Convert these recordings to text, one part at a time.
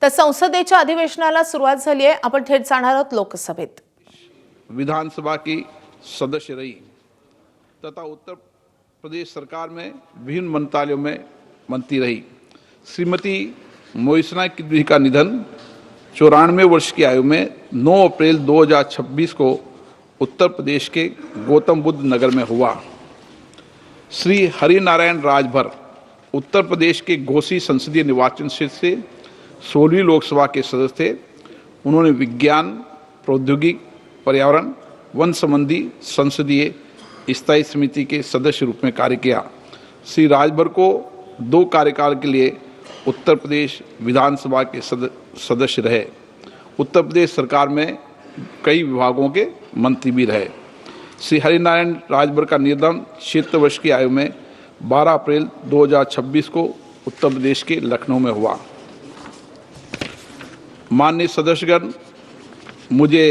तर संसदेच्या अधिवेशनाला सुरुवात झाली आहे। आपण थेट जाणार आहोत लोकसभेत। विधानसभा की सदस्य रही तथा उत्तर प्रदेश सरकार में विभिन्न मंत्रालयों में मंत्री रही। श्रीमती मोइसना किदवई का निधन 94 वर्ष की आयु में 9 अप्रैल 2026 को उत्तर प्रदेश के गौतम बुद्ध नगर में हुआ। श्री हरिनारायण राजभर उत्तर प्रदेश के घोसी संसदीय निर्वाचन क्षेत्र से 16वीं लोकसभा के सदस्य थे। उन्होंने विज्ञान, प्रौद्योगिकी, पर्यावरण, वन संबंधी संसदीय स्थायी समिति के सदस्य रूप में कार्य किया। श्री राजभर को 2 कार्यकाल के लिए उत्तर प्रदेश विधानसभा के सदस्य रहे। उत्तर प्रदेश सरकार में कई विभागों के मंत्री भी रहे। श्री हरिनारायण राजभर का निधन 76 वर्ष की आयु में 12 अप्रैल 2026 को उत्तर प्रदेश के लखनऊ में हुआ। माननीय सदस्यगण, मुझे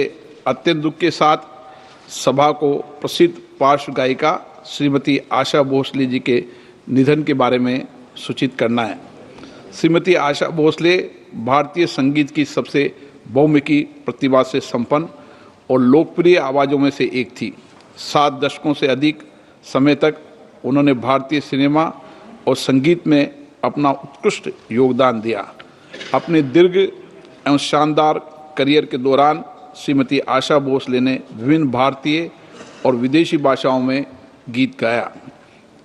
अत्यंत दुख के साथ सभा को प्रसिद्ध पार्श्व गायिका श्रीमती आशा भोसले जी के निधन के बारे में सूचित करना है। श्रीमती आशा भोसले भारतीय संगीत की सबसे बहुमुखी प्रतिभा से संपन्न और लोकप्रिय आवाज़ों में से एक थी। 7 दशकों से अधिक समय तक उन्होंने भारतीय सिनेमा और संगीत में अपना उत्कृष्ट योगदान दिया। अपने दीर्घ एवं शानदार करियर के दौरान श्रीमती आशा भोसले ने विभिन्न भारतीय और विदेशी भाषाओं में गीत गाया,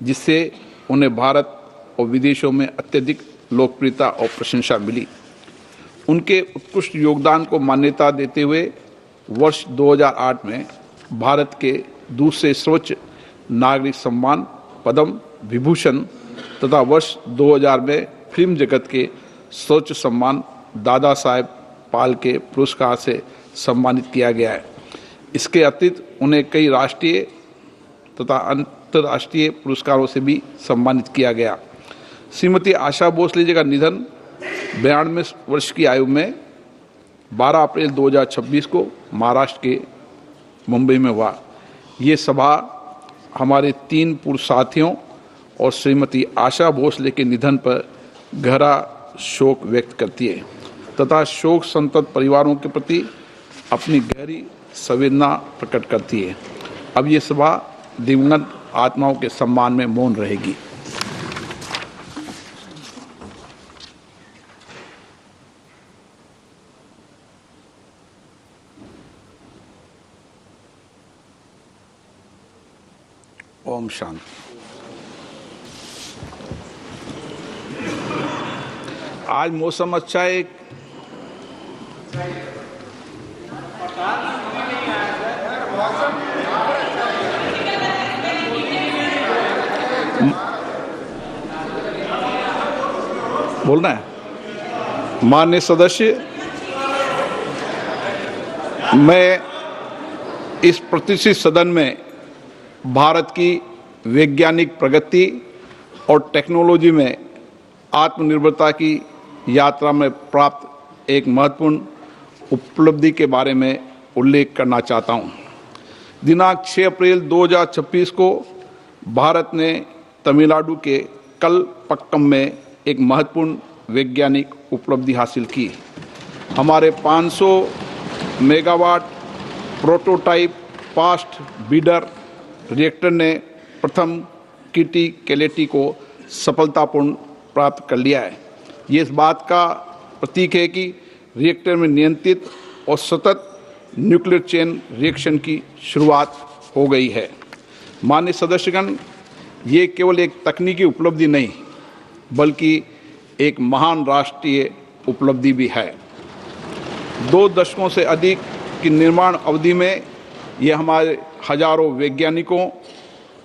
जिससे उन्हें भारत और विदेशों में अत्यधिक लोकप्रियता और प्रशंसा मिली। उनके उत्कृष्ट योगदान को मान्यता देते हुए वर्ष 2008 में भारत के दूसरे सर्वोच्च नागरिक सम्मान पद्म विभूषण तथा वर्ष 2000 में फिल्म जगत के सर्वोच्च सम्मान दादा साहेब फाल्के पुरस्कार से सम्मानित किया गया है। इसके अतिरिक्त उन्हें कई राष्ट्रीय तथा अंतर्राष्ट्रीय पुरस्कारों से भी सम्मानित किया गया। श्रीमती आशा भोसले जी का निधन 92 वर्ष की आयु में 12 अप्रैल 2026 को महाराष्ट्र के मुंबई में हुआ। ये सभा हमारे 3 पूर्व साथियों और श्रीमती आशा भोसले के निधन पर गहरा शोक व्यक्त करती है तथा शोक संतप्त परिवारों के प्रति अपनी गहरी संवेदना प्रकट करती है। अब ये सभा दिवंगत आत्माओं के सम्मान में मौन रहेगी। ओम शांति। आज मौसम अच्छा है। बोलना है। माननीय सदस्य, मैं इस प्रतिष्ठित सदन में भारत की वैज्ञानिक प्रगति और टेक्नोलॉजी में आत्मनिर्भरता की यात्रा में प्राप्त एक महत्वपूर्ण उपलब्धि के बारे में उल्लेख करना चाहता हूं। दिनांक 6 अप्रैल 2026 को भारत ने तमिलनाडु के कलपक्कम में एक महत्वपूर्ण वैज्ञानिक उपलब्धि हासिल की। हमारे 500 megawatt prototype fast breeder reactor ने प्रथम किटी कैलेटी को सफलतापूर्ण प्राप्त कर लिया है। ये इस बात का प्रतीक है कि रिएक्टर में नियंत्रित और सतत न्यूक्लियर चेन रिएक्शन की शुरुआत हो गई है। माननीय सदस्यगण, ये केवल एक तकनीकी उपलब्धि नहीं बल्कि एक महान राष्ट्रीय उपलब्धि भी है। 2 दशकों से अधिक की निर्माण अवधि में ये हमारे हजारों वैज्ञानिकों,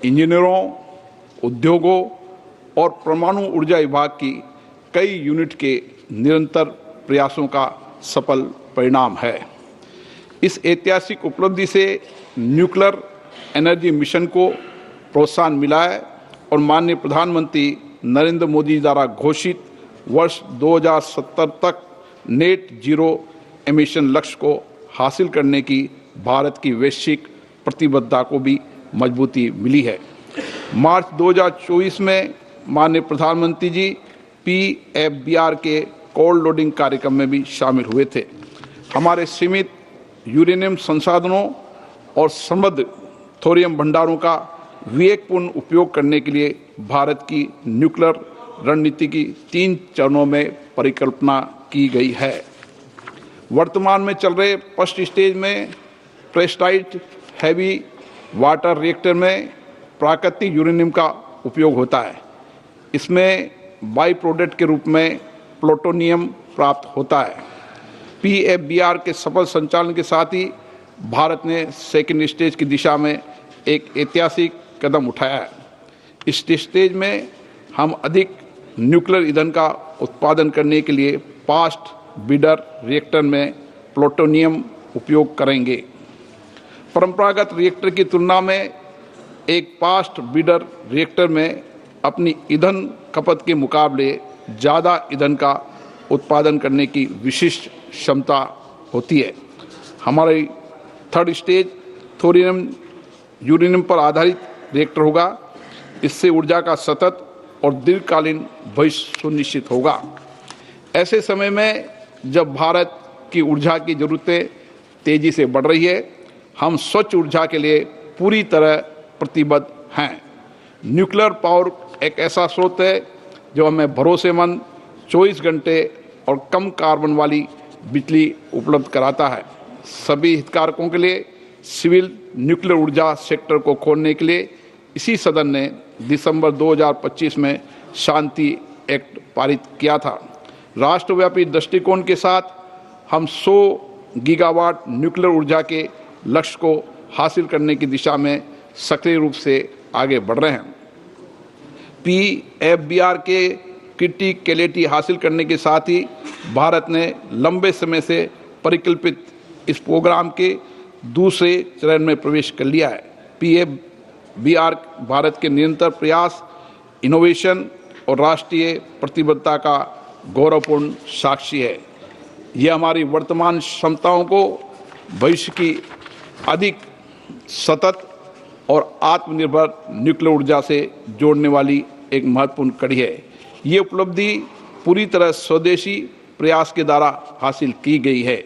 इंजीनियरों, उद्योगों और परमाणु ऊर्जा विभाग की कई यूनिट के निरंतर प्रयासों का सफल परिणाम है। इस ऐतिहासिक उपलब्धि से न्यूक्लियर एनर्जी मिशन को प्रोत्साहन मिला है और माननीय प्रधानमंत्री नरेंद्र मोदी द्वारा घोषित वर्ष 2070 तक नेट जीरो एमिशन लक्ष्य को हासिल करने की भारत की वैश्विक प्रतिबद्धता को भी मजबूती मिली है। मार्च 2024 में माननीय प्रधानमंत्री जी PFBR के कोल्ड लोडिंग कार्यक्रम में भी शामिल हुए थे। हमारे सीमित यूरेनियम संसाधनों और समृद्ध थोरियम भंडारों का विवेकपूर्ण उपयोग करने के लिए भारत की न्यूक्लियर रणनीति की 3 चरणों में परिकल्पना की गई है। वर्तमान में चल रहे फर्स्ट स्टेज में प्रेस्टाइज्ड हैवी वाटर रिएक्टर में प्राकृतिक यूरेनियम का उपयोग होता है। इसमें बाई प्रोडक्ट के रूप में प्लूटोनियम प्राप्त होता है। PFBR के सफल संचालन के साथ ही भारत ने सेकेंड स्टेज की दिशा में एक ऐतिहासिक कदम उठाया है। इस स्टेज में हम अधिक न्यूक्लियर ईंधन का उत्पादन करने के लिए फास्ट ब्रीडर रिएक्टर में प्लूटोनियम उपयोग करेंगे। परंपरागत रिएक्टर की तुलना में एक फास्ट ब्रीडर रिएक्टर में अपनी ईंधन खपत के मुकाबले ज़्यादा ईंधन का उत्पादन करने की विशिष्ट क्षमता होती है। हमारी थर्ड स्टेज थोरियम यूरेनियम पर आधारित रिएक्टर होगा। इससे ऊर्जा का सतत और दीर्घकालीन भविष्य सुनिश्चित होगा। ऐसे समय में जब भारत की ऊर्जा की ज़रूरतें तेज़ी से बढ़ रही है, हम स्वच्छ ऊर्जा के लिए पूरी तरह प्रतिबद्ध हैं। न्यूक्लियर पावर एक ऐसा स्रोत है जो हमें भरोसेमंद 24 घंटे और कम कार्बन वाली बिजली उपलब्ध कराता है। सभी हितधारकों के लिए सिविल न्यूक्लियर ऊर्जा सेक्टर को खोलने के लिए इसी सदन ने दिसंबर 2025 में शांति एक्ट पारित किया था। राष्ट्रव्यापी दृष्टिकोण के साथ हम 100 गीगावाट न्यूक्लियर ऊर्जा के लक्ष्य को हासिल करने की दिशा में सक्रिय रूप से आगे बढ़ रहे हैं। PFBR के क्रिटिकलिटी हासिल करने के साथ ही भारत ने लंबे समय से परिकल्पित इस प्रोग्राम के दूसरे चरण में प्रवेश कर लिया है। PFBR भारत के निरंतर प्रयास, इनोवेशन और राष्ट्रीय प्रतिबद्धता का गौरवपूर्ण साक्षी है। यह हमारी वर्तमान क्षमताओं को भविष्य की अधिक सतत और आत्मनिर्भर न्यूक्लियर ऊर्जा से जोड़ने वाली एक महत्वपूर्ण कड़ी है। ये उपलब्धि पूरी तरह स्वदेशी प्रयास के द्वारा हासिल की गई है।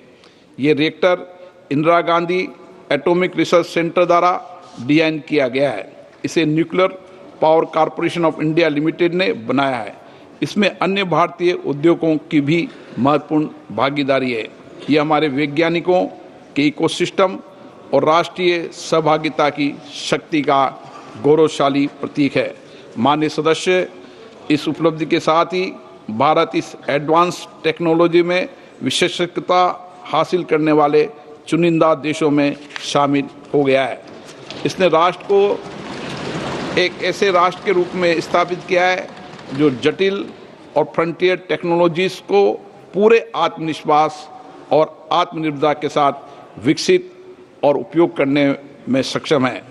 ये reactor Indira Gandhi atomic research centre द्वारा डिजाइन किया गया है। इसे nuclear power corporation of India limited ने बनाया है। इसमें अन्य भारतीय उद्योगों की भी महत्वपूर्ण भागीदारी है। ये हमारे वैज्ञानिकों के इकोसिस्टम और राष्ट्रीय सहभागिता की शक्ति का गौरवशाली प्रतीक है। माननीय सदस्य, इस उपलब्धि के साथ ही भारत इस एडवांस टेक्नोलॉजी में विशेषज्ञता हासिल करने वाले चुनिंदा देशों में शामिल हो गया है। इसने राष्ट्र को एक ऐसे राष्ट्र के रूप में स्थापित किया है जो जटिल और फ्रंटियर टेक्नोलॉजीज को पूरे आत्मविश्वास और आत्मनिर्भरता के साथ विकसित और उपयोग करने में सक्षम है।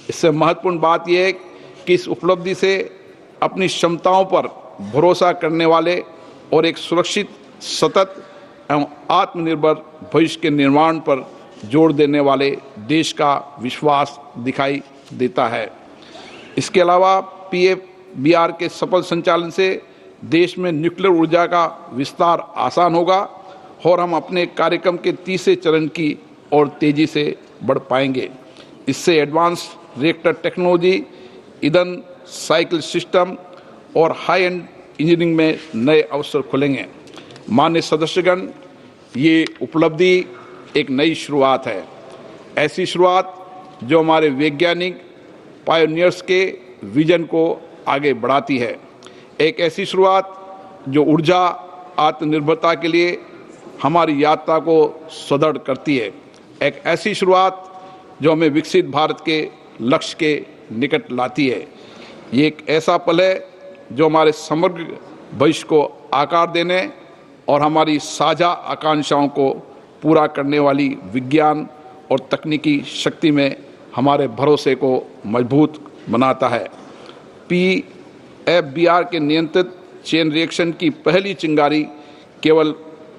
इससे महत्वपूर्ण बात यह है कि इस उपलब्धि से अपनी क्षमताओं पर भरोसा करने वाले और एक सुरक्षित, सतत एवं आत्मनिर्भर भविष्य के निर्माण पर जोर देने वाले देश का विश्वास दिखाई देता है। इसके अलावा PFBR के सफल संचालन से देश में न्यूक्लियर ऊर्जा का विस्तार आसान होगा और हम अपने कार्यक्रम के तीसरे चरण की ओर तेजी से बढ़ पाएंगे। इससे एडवांस रिएक्टर टेक्नोलॉजी, ईंधन साइकिल सिस्टम और हाई एंड इंजीनियरिंग में नए अवसर खुलेंगे। माननीय सदस्यगण, ये उपलब्धि एक नई शुरुआत है। ऐसी शुरुआत जो हमारे वैज्ञानिक पायोनियर्स के विजन को आगे बढ़ाती है। एक ऐसी शुरुआत जो ऊर्जा आत्मनिर्भरता के लिए हमारी यात्रा को सुदृढ़ करती है। एक ऐसी शुरुआत जो हमें विकसित भारत के लक्ष्य के निकट लाती है। ये एक ऐसा पल है जो हमारे समग्र भविष्य को आकार देने और हमारी साझा आकांक्षाओं को पूरा करने वाली विज्ञान और तकनीकी शक्ति में हमारे भरोसे को मजबूत बनाता है। PFBR के नियंत्रित चेन रिएक्शन की पहली चिंगारी केवल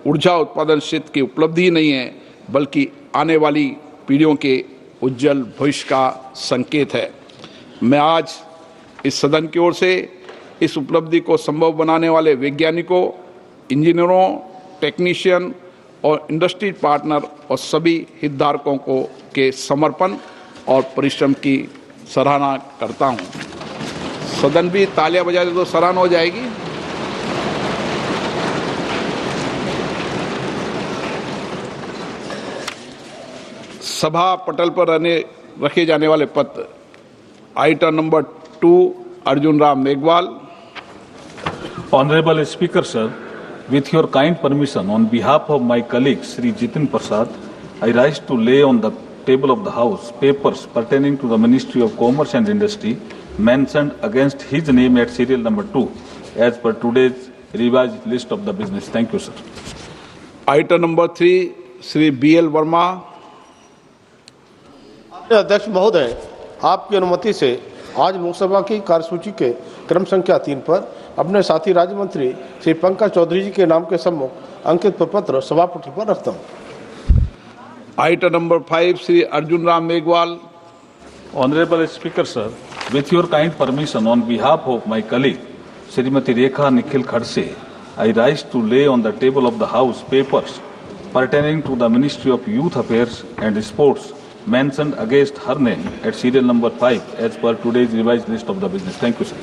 ऊर्जा उत्पादन क्षेत्र की उपलब्धि ही नहीं है, बल्कि आने वाली पीढ़ियों के उज्जवल भविष्य का संकेत है। मैं आज इस सदन की ओर से इस उपलब्धि को संभव बनाने वाले वैज्ञानिकों इंजीनियरों, टेक्नीशियन और इंडस्ट्री पार्टनर और सभी हितधारकों को के समर्पण और परिश्रम की सराहना करता हूं। सदन भी तालियां बजा दे तो सराहना हो जाएगी। सभा पटल पर रखे जाने वाले पत्र। Item number 2, Arjun Ram Meghwal. Honorable Speaker, sir, with your kind permission, on behalf of my colleague Sri Jitin Prasad, I rise to lay on the table of the House papers pertaining to the Ministry of Commerce and Industry mentioned against his name at serial number 2 as per today's revised list of the business. Thank you, sir. Item number 3, Shri BL Verma. अध्यक्ष महोदय, आपकी अनुमति से आज लोकसभा की कार्यसूची के क्रम संख्या 3 पर अपने साथी राज्य मंत्री श्री पंकज चौधरी जी के नाम के सम्मुख अंकित प्रपत्र सभा पटल पर रखता हूं। Item number 5, Shri Arjun Ram Meghwal. Honorable Speaker, sir, with your kind permission, on behalf of my colleague Srimati Rekha Nikhil Khadse, I rise to lay on the table of the House papers pertaining to the Ministry of Youth Affairs and Sports mentioned against her name at serial number 5 as per today's revised list of the business. Thank you, sir.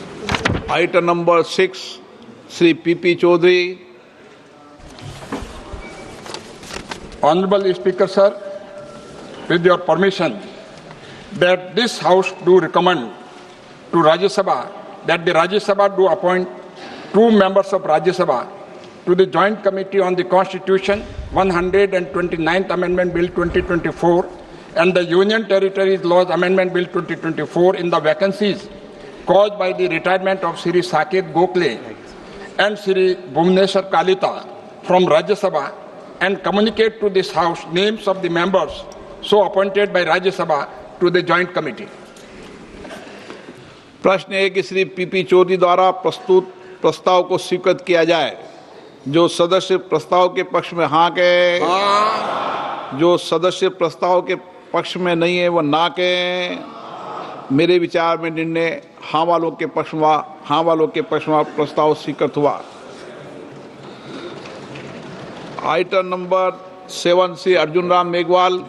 Item number 6, Shri PP Chaudhary. Honorable Speaker, sir, with your permission, that this House do recommend to Rajya Sabha that the Rajya Sabha do appoint 2 members of Rajya Sabha to the Joint Committee on the Constitution, 129th Amendment Bill 2024 and the Union Territories Laws Amendment Bill 2024 in the vacancies caused by the retirement of Shri Saket Gokhale and Shri Bhuvneshwar Kalita from Rajya Sabha and communicate to this House names of the members so appointed by Rajya Sabha to the Joint Committee. प्रश्न है कि Shri PP Chaudhary द्वारा प्रस्तुत प्रस्ताव को स्वीकृत किया जाए। जो सदस्य प्रस्ताव के पक्ष में हाँ कहे, जो सदस्य प्रस्ताव के पक्ष में नहीं है वो ना कहे। मेरे विचार में निर्णय हाँ वालों के पक्ष में प्रस्ताव स्वीकृत हुआ। Item number 7, Shri Arjun Ram Meghwal.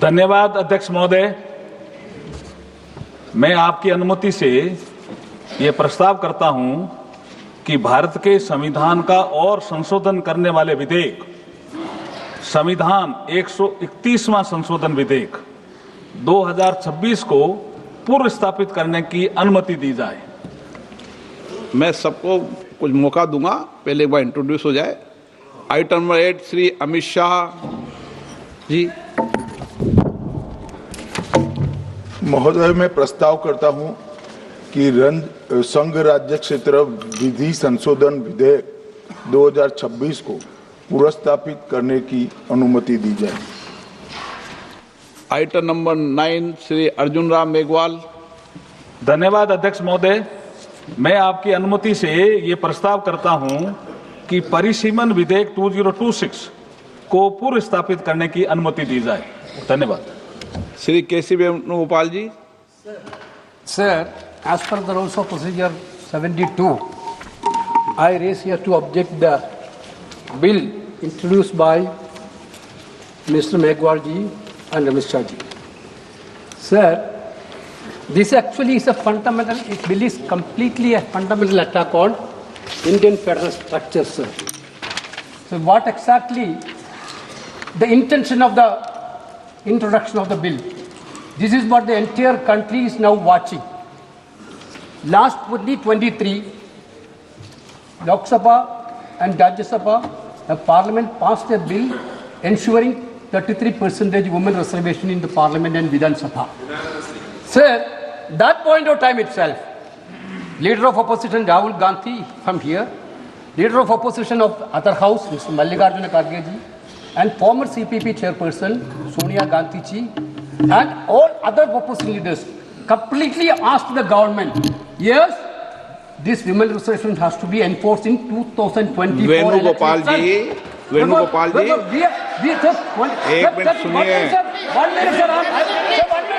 धन्यवाद अध्यक्ष महोदय। मैं आपकी अनुमति से ये प्रस्ताव करता हूं कि भारत के संविधान का और संशोधन करने वाले विधेयक, संविधान 131वां संशोधन विधेयक 2026 को पूर्व स्थापित करने की अनुमति दी जाए। मैं सबको कुछ मौका दूंगा, पहले एक बार इंट्रोड्यूस हो जाए। Item number 8, Shri Amit Shah ji. महोदय, मैं प्रस्ताव करता हूं कि संघ राज्य क्षेत्र विधि संशोधन विधेयक 2026 को पुनर्स्थापित करने की अनुमति दी जाए। Item number 9, Shri Arjun Ram Meghwal. धन्यवाद अध्यक्ष महोदय। मैं आपकी अनुमति से ये प्रस्ताव करता हूं कि परिसीमन विधेयक 2026 को पूर्व स्थापित करने की अनुमति दी जाए। धन्यवाद। Shri KC Venugopal ji. Sir, as per the rules of procedure 72, I raise here to object the bill introduced by Mr. Meghwal ji and Ramesh Shah ji. Sir, this actually is a fundamental, this bill is completely a fundamental attack on Indian federal structure, sir. So what exactly the intention of the introduction of the bill? This is what the entire country is now watching. Last 2023, Lok Sabha and Rajya Sabha, the Parliament passed a bill ensuring 33% women reservation in the Parliament and Vidhan Sabha. Sir, that point of time itself, Leader of Opposition Rahul Gandhi from here, Leader of Opposition of other House, Mr. Mallikarjuna Kharge ji, and former CPP Chairperson Sonia Gandhi ji, and all other opposition leaders completely asked the government, yes, this women reservation has to be enforced in 2024. Venugopal जी, वेणुगोपाल जी, एक minute सुनिए। 1 minute,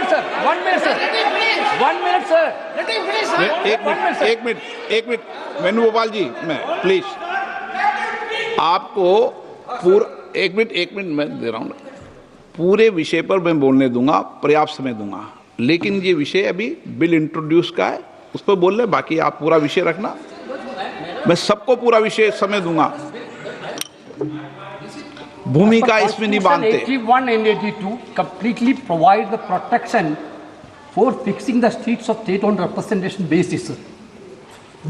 sir. 1 minute, sir. 1 minute, sir. एक minute Venugopal जी, मैं please आपको एक minute मैं दे रहा हूं। पूरे विषय पर मैं बोलने दूंगा, पर्याप्त समय दूंगा, लेकिन ये विषय अभी बिल इंट्रोड्यूस का है, उस पर बोल ले, बाकी आप पूरा विषय रखना, मैं सबको पूरा विषय समय दूंगा। भूमिका इसमें नहीं बांधते। 81 and 82 completely provide the protection for fixing the streets of state on representation basis.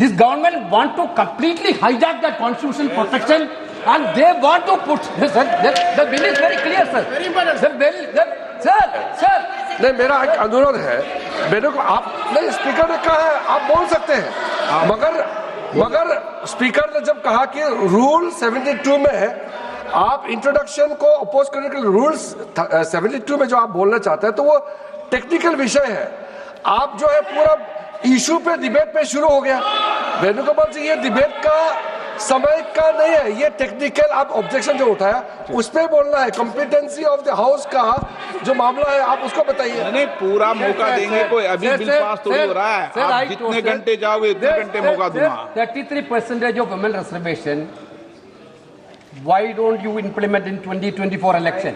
This government want to completely hijack that constitutional protection and they want to put. Sir, the bill is very clear, sir. The bill, sir. नहीं, मेरा एक अनुरोध है, मेरे को आप नहीं, speaker ने कहा है आप बोल सकते हैं, मगर स्पीकर ने जब कहा कि रूल 72 में है, आप इंट्रोडक्शन को अपोज करने के लिए रूल्स 72 में जो आप बोलना चाहते हैं तो वो टेक्निकल विषय है। आप जो है पूरा इशू पे डिबेट पे शुरू हो गया। वेणुगोपाल जी, ये डिबेट का समय का नहीं है, ये टेक्निकल आप ऑब्जेक्शन जो उठाया उस पे बोलना है। कॉम्पिटेंसी ऑफ द हाउस का जो मामला है आप उसको बताइए। नहीं, पूरा मौका देंगे, कोई अभी बिल पास थोड़ी हो रहा है, आप जितने घंटे जाओगे उतने घंटे मौका दूंगा। 33% of women reservation, why don't you implement in 2024 election?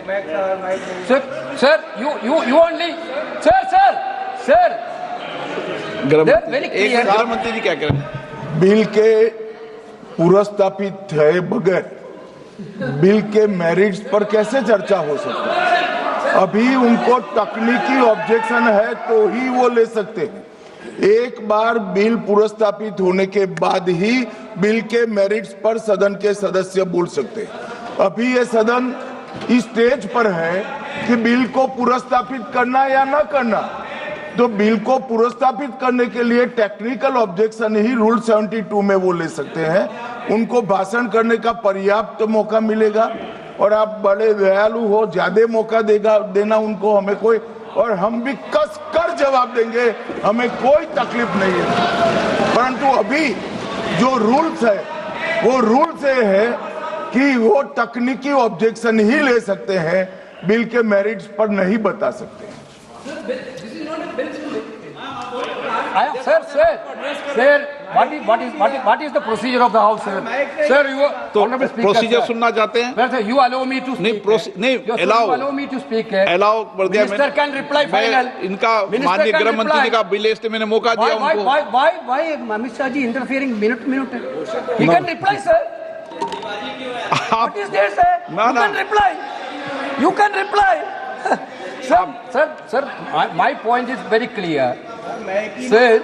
Sir, you only, sir. गृह मंत्री जी क्या कह रहे हैं? बिल के पुरस्तापित है बगैर बिल के मेरिट्स पर कैसे चर्चा हो सकता है? अभी उनको तकनीकी ऑब्जेक्शन है तो ही वो ले सकते हैं। एक बार बिल पुरस्तापित होने के बाद ही बिल के मेरिट्स पर सदन के सदस्य बोल सकते हैं। अभी ये सदन इस स्टेज पर है कि बिल को पुरस्तापित करना या ना करना, तो बिल को पुरस्तापित करने के लिए टेक्निकल ऑब्जेक्शन ही रूल 72 में वो ले सकते हैं। उनको भाषण करने का पर्याप्त मौका मिलेगा और आप बड़े दयालु हो, ज्यादा मौका देना उनको, हमें कोई, और हम भी कस कर जवाब देंगे, हमें कोई तकलीफ नहीं है। परंतु अभी जो रूल्स है वो रूल से है कि वो तकनीकी ऑब्जेक्शन ही ले सकते हैं, बिल के मेरिट्स पर नहीं बता सकते। Sir, what is the procedure of the house, sir? Sir, you तो honorable speaker, प्रोसीजर sir. सुनना चाहते हैं? Sir, you allow me to speak. नहीं, Yes, sir, allow. you allow me to speak. Allow कर दिया Minister can reply final. इनका Minister माननीय can गृह मंत्री जी reply. का बिल इसलिए मैंने मौका दिया उनको। Why Amit Shah ji interfering minute? He can reply, sir. What is there, sir? You can reply. Sir, my point is very clear. Sir,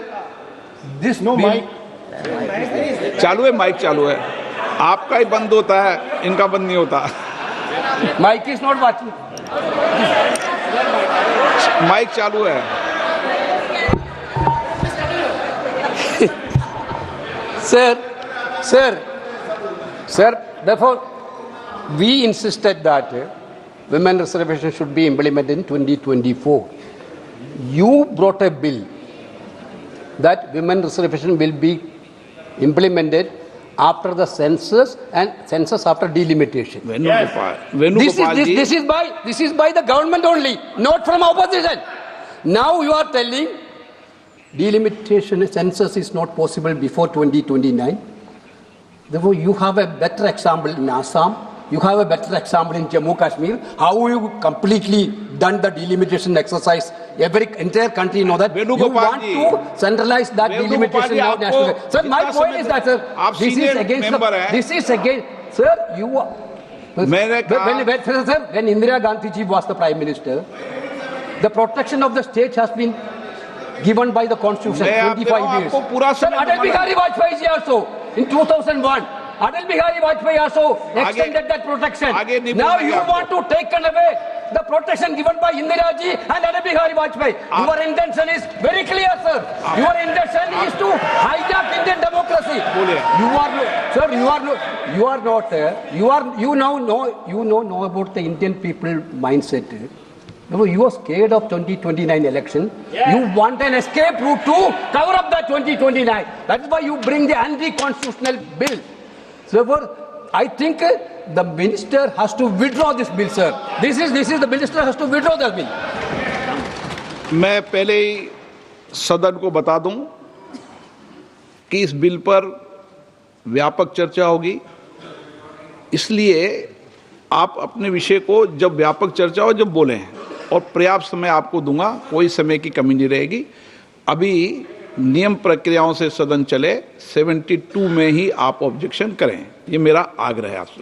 this bill. चालू है, माइक चालू है, आपका ही बंद होता है, इनका बंद नहीं होता। Mike is not watching. Mike चालू है। Sir, therefore, we insisted that women reservation should be implemented in 2024. You brought a bill that women reservation will be implemented after the census and census after delimitation. This is by the government only, not from opposition. Now you are telling delimitation census is not possible before 2029. Therefore, you have a better example in Assam. You have a better example in Jammu Kashmir. How you completely done the delimitation exercise? Every entire country know that. You want to centralize that delimitation now national. Sir, my point is that, sir, this is against sir, you are. When Indira Gandhi ji was the Prime Minister, the protection of the state has been given by the Constitution 25 years. Sir, Atal Bihari Vajpayee ji also in 2001. Atal Bihari Vajpayee also extended that protection. Now you want to take away the protection given by Indira ji and Atal Bihari Vajpayee. Your intention is very clear, sir. Your intention is to hijack Indian democracy. You know about the Indian people mindset. You are scared of 2029 election. You want an escape route to cover up that 2029. That's why you bring the anti-constitutional bill. Therefore, I think the minister has to withdraw this bill, sir. This is the minister has to withdraw the bill. मैं पहले ही सदन को बता दूं कि इस bill पर व्यापक चर्चा होगी, इसलिए आप अपने विषय को जब व्यापक चर्चा हो जब बोलें, और पर्याप्त समय आपको दूंगा, कोई समय की कमी नहीं रहेगी। अभी नियम प्रक्रियाओं से सदन चले, 72 में ही आप ऑब्जेक्शन करें, ये मेरा आग्रह है आपसे।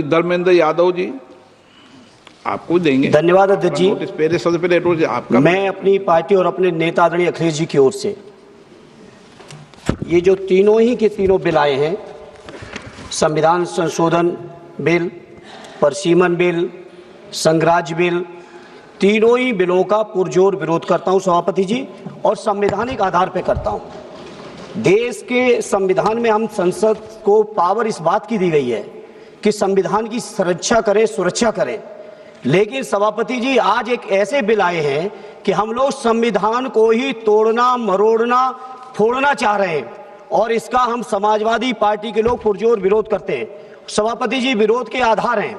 धर्मेंद्र यादव जी, आपको देंगे। धन्यवाद अध्यक्ष जी। पहले सबसे पहले नोटिस आपका। मैं अपनी पार्टी और अपने नेता आदरणीय अखिलेश जी की ओर से ये जो तीनों ही के तीनों बिल आए हैं, संविधान संशोधन बिल, परसीमन बिल, संघराज्य बिल, तीनों ही बिलों का पुरजोर विरोध करता हूं सभापति जी, और संवैधानिक आधार पर करता हूं। देश के संविधान में हम संसद को पावर इस बात की दी गई है कि संविधान की सुरक्षा करें, सुरक्षा करें, लेकिन सभापति जी आज एक ऐसे बिल आए हैं कि हम लोग संविधान को ही तोड़ना, मरोड़ना, फोड़ना चाह रहे हैं, और इसका हम समाजवादी पार्टी के लोग पुरजोर विरोध करते हैं। सभापति जी, विरोध के आधार हैं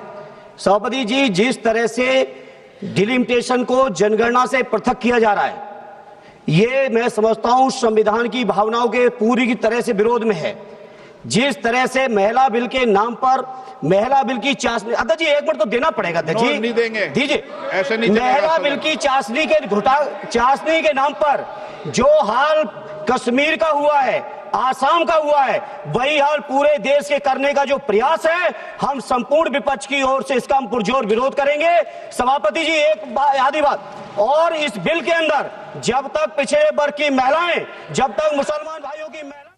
सभापति जी, जिस तरह से डिलिमिटेशन को जनगणना से पृथक किया जा रहा है, ये मैं समझता हूं संविधान की भावनाओं के पूरी की तरह से विरोध में है। जिस तरह से महिला बिल के नाम पर महिला बिल की चाशनी, अध्यक्ष जी एक मिनट तो देना पड़ेगा अध्यक्ष जी, नहीं देंगे, दीजिए। ऐसे नहीं महिला बिल की चाशनी के नाम पर जो हाल कश्मीर का हुआ है, आसाम का हुआ है, वही हाल पूरे देश के करने का जो प्रयास है, हम संपूर्ण विपक्ष की ओर से इसका हम पुरजोर विरोध करेंगे। सभापति जी एक आधी बात और, इस बिल के अंदर जब तक पिछड़े वर्ग की महिलाएं, जब तक मुसलमान भाइयों की महिलाएं